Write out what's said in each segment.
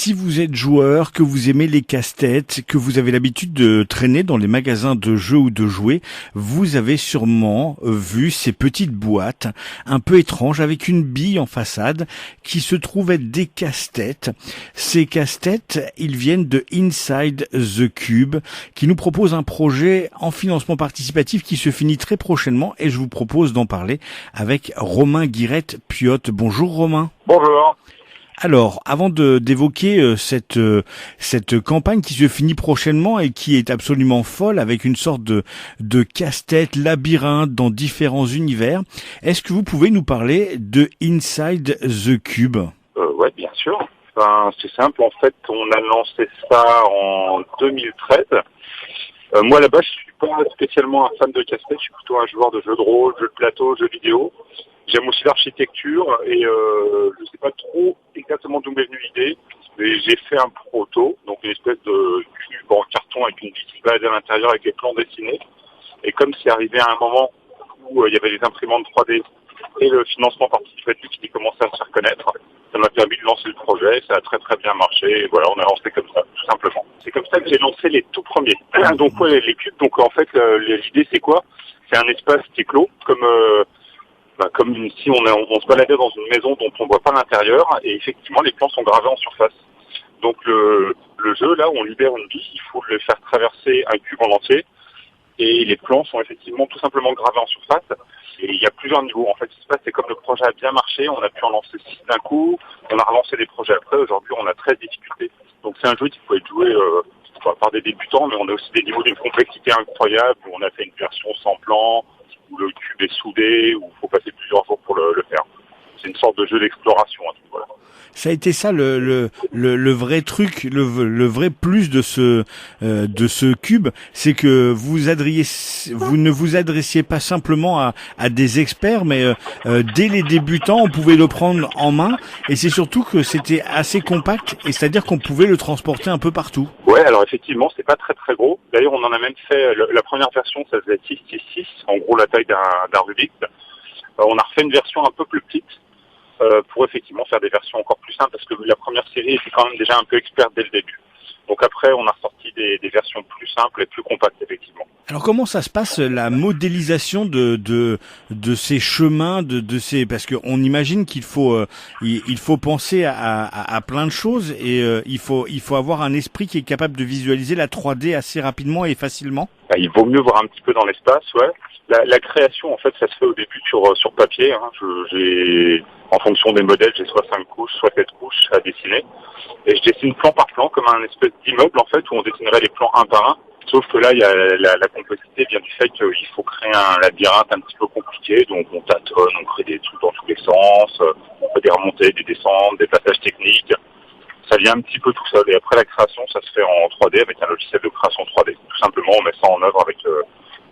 Si vous êtes joueur, que vous aimez les casse-têtes, que vous avez l'habitude de traîner dans les magasins de jeux ou de jouets, vous avez sûrement vu ces petites boîtes un peu étranges avec une bille en façade qui se trouve être des casse-têtes. Ces casse-têtes, ils viennent de Inside the Cube qui nous propose un projet en financement participatif qui se finit très prochainement et je vous propose d'en parler avec Romain Guirette-Piotte. Bonjour Romain. Bonjour. Alors, avant d'évoquer cette campagne qui se finit prochainement et qui est absolument folle avec une sorte de casse-tête labyrinthe dans différents univers, est-ce que vous pouvez nous parler de Inside the Cube? Ouais, bien sûr. Enfin, c'est simple, en fait, on a lancé ça en 2013. Moi, là-bas, je suis pas spécialement un fan de casse-tête, je suis plutôt un joueur de jeux de rôle, jeux de plateau, jeux vidéo. J'aime aussi l'architecture et je sais pas trop exactement d'où m'est venue l'idée, mais j'ai fait un proto, donc une espèce de cube en carton avec une petite balade à l'intérieur avec des plans dessinés. Et comme c'est arrivé à un moment où il y avait les imprimantes 3D et le financement participatif qui commençait à se faire connaître, ça m'a permis de lancer le projet, ça a très très bien marché, et voilà, on a lancé comme ça, tout simplement. C'est comme ça que j'ai lancé les tout premiers. Donc ouais, les cubes, donc en fait l'idée c'est quoi? C'est un espace qui est clos, comme si on se baladait dans une maison dont on voit pas l'intérieur, et effectivement les plans sont gravés en surface. Donc le jeu là où on libère une bille, il faut le faire traverser un cube en entier, et les plans sont effectivement tout simplement gravés en surface. Et il y a plusieurs niveaux. En fait, ce qui se passe, c'est comme le projet a bien marché, on a pu en lancer 6 d'un coup, on a relancé des projets après. Aujourd'hui, on a 13 difficultés. Donc c'est un jeu qui peut être joué par des débutants, mais on a aussi des niveaux d'une complexité incroyable, où on a fait une version sans plan, où le cube est soudé, où il faut passer plusieurs jours pour le faire. C'est une sorte de jeu d'exploration à ce niveau-là. Ça a été ça le vrai truc, le vrai plus de ce cube, c'est que vous ne vous adressiez pas simplement à des experts, mais dès les débutants, on pouvait le prendre en main, et c'est surtout que c'était assez compact, et c'est-à-dire qu'on pouvait le transporter un peu partout. Ouais, alors effectivement, c'est pas très très gros. D'ailleurs, on en a même fait la première version, ça faisait 6x6, en gros la taille d'un Rubik's. On a refait une version un peu plus petite. Pour effectivement faire des versions encore plus simples, parce que la première série était quand même déjà un peu experte dès le début. Donc après, on a ressorti des versions plus simples et plus compactes, effectivement. Alors comment ça se passe la modélisation de ces chemins, de ces, parce que on imagine qu'il faut il faut penser à plein de choses et il faut avoir un esprit qui est capable de visualiser la 3D assez rapidement et facilement. Il vaut mieux voir un petit peu dans l'espace, ouais. La création, en fait, ça se fait au début sur papier. Hein. En fonction des modèles, j'ai soit 5 couches, soit 7 couches à dessiner. Et je dessine plan par plan, comme un espèce d'immeuble, en fait, où on dessinerait les plans un par un. Sauf que là, il y a la complexité vient du fait qu'il faut créer un labyrinthe un petit peu compliqué. Donc, on tâtonne, on crée des trucs dans tous les sens. On fait des remontées, des descentes, des passages techniques. Ça vient un petit peu tout seul. Et après la création, ça se fait en 3D avec un logiciel de création 3D. Tout simplement, on met ça en œuvre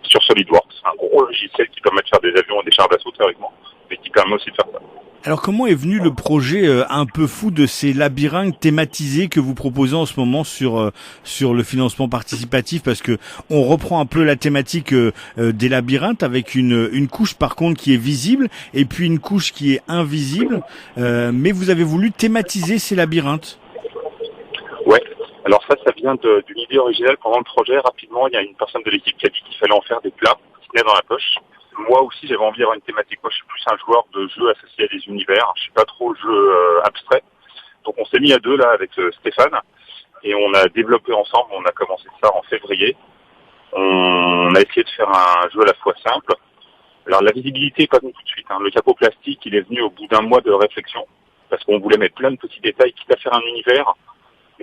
sur SolidWorks. C'est un gros logiciel qui permet de faire des avions et des chars d'assaut théoriquement, mais qui permet aussi de faire ça. Alors comment est venu le projet un peu fou de ces labyrinthes thématisés que vous proposez en ce moment sur le financement participatif, parce que on reprend un peu la thématique des labyrinthes avec une couche par contre qui est visible et puis une couche qui est invisible, mais vous avez voulu thématiser ces labyrinthes. Ouais. Alors ça vient d'une idée originale pendant le projet. Rapidement, il y a une personne de l'équipe qui a dit qu'il fallait en faire des plats qui tenaient dans la poche. Moi aussi, j'avais envie d'avoir une thématique. Moi, je suis plus un joueur de jeux associés à des univers. Je suis pas trop jeu abstrait. Donc, on s'est mis à deux là avec Stéphane et on a développé ensemble. On a commencé ça en février. On a essayé de faire un jeu à la fois simple. Alors, la visibilité n'est pas venue tout de suite. Hein. Le capot plastique, il est venu au bout d'un mois de réflexion parce qu'on voulait mettre plein de petits détails, quitte à faire un univers.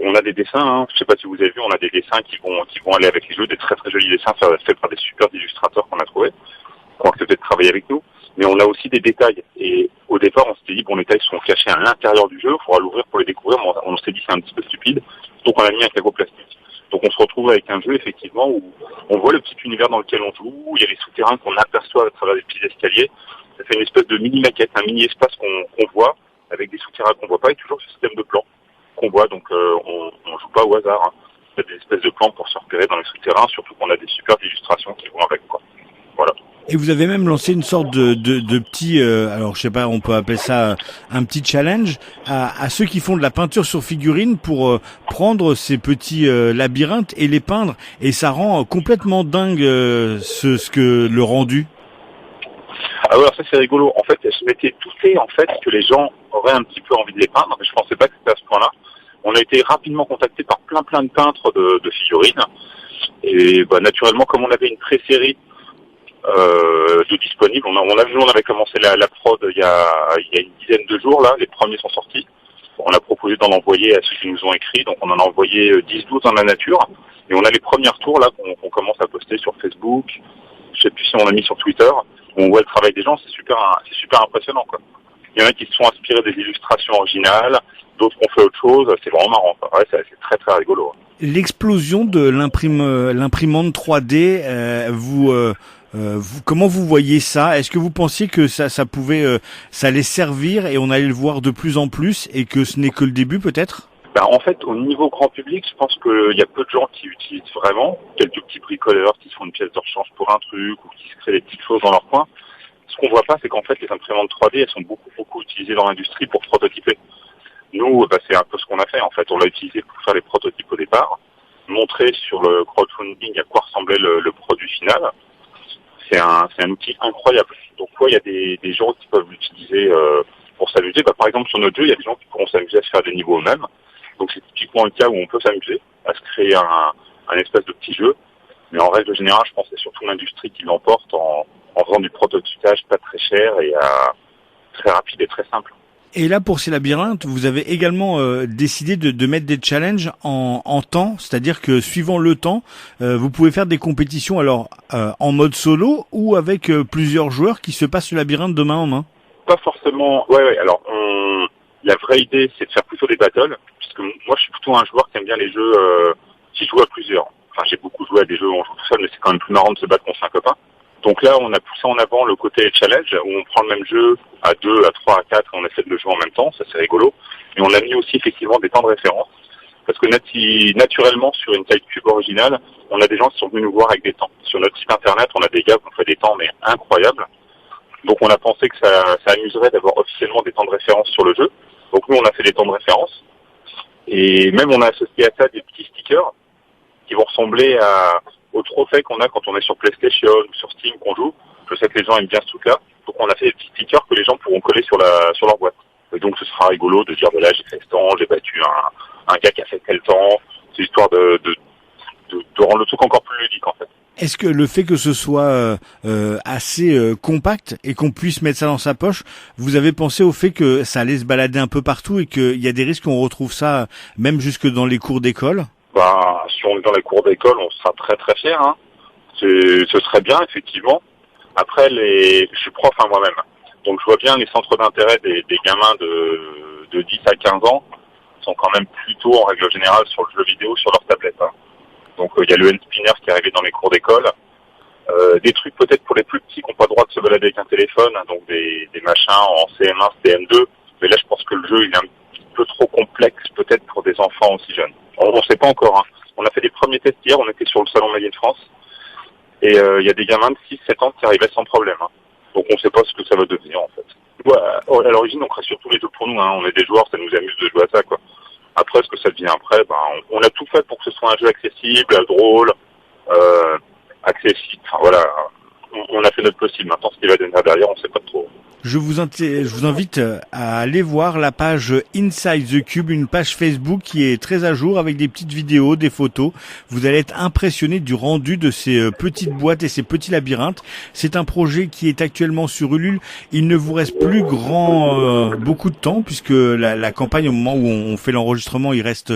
On a des dessins, hein. Je sais pas si vous avez vu, on a des dessins qui vont aller avec les jeux, des très très jolis dessins faits par des super illustrateurs qu'on a trouvés, qui ont accepté de travailler avec nous. Mais on a aussi des détails. Et au départ, on s'était dit, bon, les détails sont cachés à l'intérieur du jeu, il faudra l'ouvrir pour les découvrir, mais on s'est dit c'est un petit peu stupide. Donc on a mis un capot plastique. Donc on se retrouve avec un jeu, effectivement, où on voit le petit univers dans lequel on joue, où il y a les souterrains qu'on aperçoit à travers des petits escaliers. Ça fait une espèce de mini-maquette, un mini-espace qu'on voit, avec des souterrains qu'on voit pas, et toujours ce système de plans qu'on voit. Donc on joue pas au hasard. Hein. Il y a des espèces de plans pour se repérer dans les souterrains, surtout qu'on a des super illustrations qui vont avec, quoi. Voilà. Et vous avez même lancé une sorte de petit, alors je sais pas, on peut appeler ça un petit challenge à ceux qui font de la peinture sur figurine pour prendre ces petits labyrinthes et les peindre. Et ça rend complètement dingue ce que le rendu. Ah ouais, alors ça c'est rigolo. En fait, je m'étais douté en fait que les gens auraient un petit peu envie de les peindre, mais je pensais pas que c'était à ce point-là. On a été rapidement contacté par plein de peintres de figurines. Et bah, naturellement, comme on avait une pré-série de disponibles, on avait commencé la prod il y a une dizaine de jours là. Les premiers sont sortis. On a proposé d'en envoyer à ceux qui nous ont écrit, donc on en a envoyé 10-12 dans la nature. Et on a les premiers retours là qu'on commence à poster sur Facebook. Je sais plus si on a mis sur Twitter. On voit le travail des gens, c'est super impressionnant quoi. Il y en a qui se sont inspirés des illustrations originales, d'autres ont fait autre chose. C'est vraiment marrant. Ouais, c'est très rigolo. L'explosion de l'imprimante 3D, comment vous voyez ça? Est-ce que vous pensiez que ça pouvait, ça allait servir et on allait le voir de plus en plus et que ce n'est que le début peut-être? Ben, en fait, au niveau grand public, je pense qu'il y a peu de gens qui utilisent vraiment. Quelques petits bricoleurs qui se font une pièce de rechange pour un truc ou qui se créent des petites choses dans leur coin. Ce qu'on voit pas, c'est qu'en fait, les imprimantes 3D, elles sont beaucoup utilisées dans l'industrie pour prototyper. Nous, c'est un peu ce qu'on a fait. En fait, on l'a utilisé pour faire les prototypes au départ, montrer sur le crowdfunding à quoi ressemblait le produit final. C'est un outil incroyable. Donc, il y a des gens qui peuvent l'utiliser pour s'amuser. Par exemple, sur notre jeu, il y a des gens qui pourront s'amuser à se faire des niveaux eux-mêmes. Donc, c'est typiquement le cas où on peut s'amuser à se créer un espèce de petit jeu. Mais en règle générale, je pense que c'est surtout l'industrie qui l'emporte en faisant du prototypage pas très cher et très rapide et très simple. Et là, pour ces labyrinthes, vous avez également décidé de mettre des challenges en temps, c'est-à-dire que suivant le temps, vous pouvez faire des compétitions alors en mode solo ou avec plusieurs joueurs qui se passent le labyrinthe de main en main. Pas forcément. Ouais. Alors, la vraie idée, c'est de faire plutôt des battles, puisque moi, je suis plutôt un joueur qui aime bien les jeux qui jouent à plusieurs. Enfin, j'ai beaucoup joué à des jeux où on joue tout seul, mais c'est quand même plus marrant de se battre contre un copain. Donc là, on a poussé en avant le côté challenge, où on prend le même jeu à 2, à 3, à 4, et on essaie de le jouer en même temps, ça c'est rigolo. Et on a mis aussi effectivement des temps de référence, parce que naturellement, sur une taille cube originale, on a des gens qui sont venus nous voir avec des temps. Sur notre site internet, on a des gars qui ont fait des temps, mais incroyables. Donc on a pensé que ça amuserait d'avoir officiellement des temps de référence sur le jeu. Donc nous, on a fait des temps de référence. Et même on a associé à ça des petits stickers qui vont ressembler au trophée qu'on a quand on est sur PlayStation ou sur Steam qu'on joue. Je sais que les gens aiment bien ce truc-là. Donc on a fait des petits stickers que les gens pourront coller sur leur boîte. Et donc ce sera rigolo de dire, voilà, j'ai fait ce temps, j'ai battu un gars qui a fait tel temps. C'est histoire de rendre le truc encore plus ludique en fait. Est-ce que le fait que ce soit assez compact et qu'on puisse mettre ça dans sa poche, vous avez pensé au fait que ça allait se balader un peu partout et qu'il y a des risques qu'on retrouve ça même jusque dans les cours d'école? Si on est dans les cours d'école, on sera très fiers. Hein. Ce serait bien, effectivement. Après, je suis prof moi-même. Donc je vois bien les centres d'intérêt des gamins de 10 à 15 ans sont quand même plutôt, en règle générale, sur le jeu vidéo, sur leur tablette. Hein. Donc il y a le N-Spinner qui est arrivé dans les cours d'école. Des trucs peut-être pour les plus petits qui n'ont pas le droit de se balader avec un téléphone, hein, donc des machins en CM1, CM2. Mais là, je pense que le jeu il est un petit peu trop complexe peut-être pour des enfants aussi jeunes. On ne sait pas encore. Hein. On a fait des premiers tests hier, on était sur le salon Made in France. Et il y a des gamins de 6-7 ans qui arrivaient sans problème. Hein. Donc on ne sait pas ce que ça va devenir en fait. Ouais, à l'origine, on crée surtout les jeux pour nous. Hein. On est des joueurs, ça nous amuse de jouer à ça, quoi. Après, ce que ça devient après, on a tout fait pour que ce soit un jeu accessible, drôle, accessible. Enfin voilà, on a fait notre possible. Maintenant, ce qui va devenir derrière, on ne sait pas trop. Je vous invite à aller voir la page Inside the Cube, une page Facebook qui est très à jour avec des petites vidéos, des photos. Vous allez être impressionné du rendu de ces petites boîtes et ces petits labyrinthes. C'est un projet qui est actuellement sur Ulule. Il ne vous reste plus beaucoup de temps puisque la campagne, au moment où on fait l'enregistrement, il reste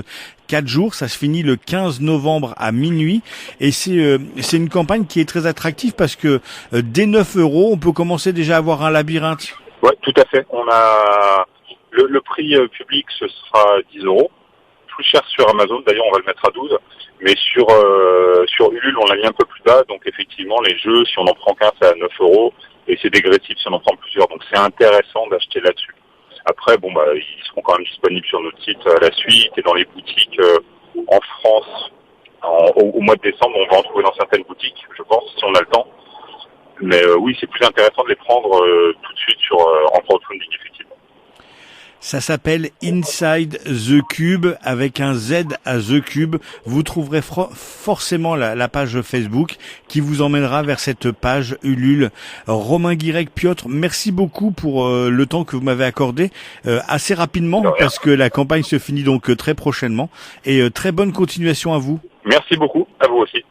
4 jours, ça se finit le 15 novembre à minuit et c'est une campagne qui est très attractive parce que dès 9 €, on peut commencer déjà à avoir un labyrinthe. Ouais, tout à fait. On a le prix public, ce sera 10 €. Plus cher sur Amazon, d'ailleurs on va le mettre à 12. Mais sur Ulule, on l'a mis un peu plus bas. Donc effectivement, les jeux, si on en prend qu'un, c'est à 9 € et c'est dégressif si on en prend plusieurs. Donc c'est intéressant d'acheter là-dessus. Après, ils seront quand même disponibles sur notre site à la suite et dans les boutiques en France. Au mois de décembre, on va en trouver dans certaines boutiques, je pense, si on a le temps. Mais oui, c'est plus intéressant de les prendre tout de suite en crowdfunding, effectivement. Ça s'appelle Inside the Cube avec un Z à The Cube. Vous trouverez forcément la page Facebook qui vous emmènera vers cette page Ulule. Romain Guirec, Piotr, merci beaucoup pour le temps que vous m'avez accordé assez rapidement parce que la campagne se finit donc très prochainement et très bonne continuation à vous. Merci beaucoup, à vous aussi.